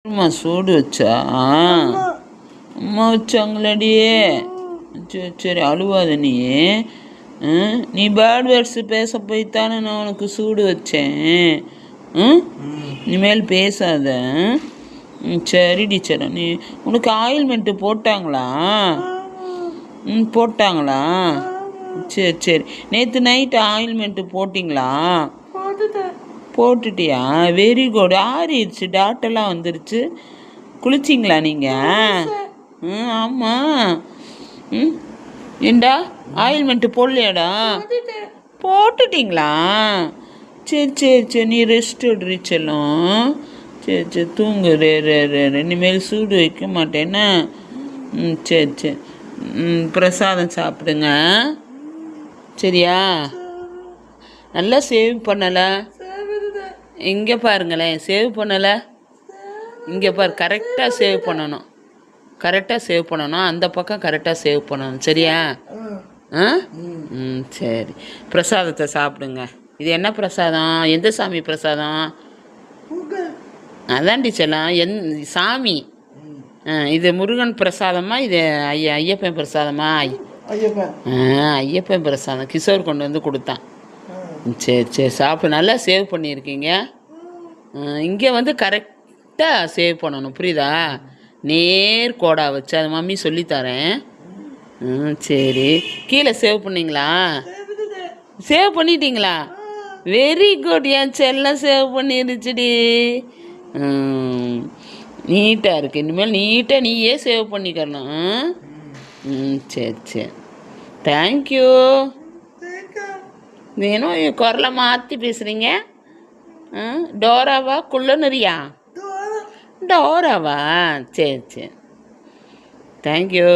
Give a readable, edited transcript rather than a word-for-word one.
அம்மா சூடு வச்சா அம்மா வச்சாங்களடியே. சரி சரி அழுவாத நீ. நீ பேட் வேர்ட்ஸு பேச போய்த்தானே நான் உனக்கு சூடு வச்சேன். இனிமேல் பேசாத. சரி டீச்சர். நீ உனக்கு ஆயில்மெண்ட்டு போட்டாங்களா? போட்டாங்களா? சரி சரி. நேற்று நைட்டு ஆயில்மெண்ட்டு போட்டிங்களா? போட்டுட்டியா? Very good. ஆறிடுச்சு, டாட்டெல்லாம் வந்துருச்சு. குளிச்சிங்களா நீங்கள்? ஆமாம். ஏண்டா ஆயில்மெண்ட்டு போடலையாடா? போட்டுட்டிங்களா? சரி சரி சரி. நீ ரெஸ்ட் எடுறி செல்லம். சரி சரி தூங்கு. இனிமேல் சூடு வைக்க மாட்டேன்னா. சரி சரி. பிரசாதம் சாப்பிடுங்க சரியா? நல்லா சேவ் பண்ணலை. இங்கே பாருங்களேன், சேவ் பண்ணலை. இங்கே பாரு, கரெக்டாக சேவ் பண்ணணும். கரெக்டாக சேவ் பண்ணணும். அந்த பக்கம் கரெக்டாக சேவ் பண்ணணும் சரியா? சரி. பிரசாதத்தை சாப்பிடுங்க. இது என்ன பிரசாதம்? எந்த சாமி பிரசாதம்? அதான் டீச்சர்லாம் சாமி. இது முருகன் பிரசாதமா? இது ஐயப்பன் பிரசாதமா? ஐயப்பன் பிரசாதம். கிஷோர் கொண்டு வந்து கொடுத்தான். சரி சரி சாப்பிடு. நல்லா சேவ் பண்ணியிருக்கீங்க. இங்கே வந்து கரெக்டாக சேவ் பண்ணணும் புரியுதா? நேர் கோடாக வச்சு அது மம்மி சொல்லித்தரேன். சரி. கீழே சேவ் பண்ணிங்களா? சேவ் பண்ணிட்டீங்களா? Very good. என் செல்லம் சேவ் பண்ணிருச்சுடி. நீட்டாக இருக்குது. இனிமேல் நீட்டாக நீயே சேவ் பண்ணிக்கணும். சரி சரி. தேங்க்யூ. வேணும் குரலை மாற்றி பேசுகிறீங்க. டோராவா குள்ளநரியா? டோராவா? சரி சரி. தேங்க்யூ.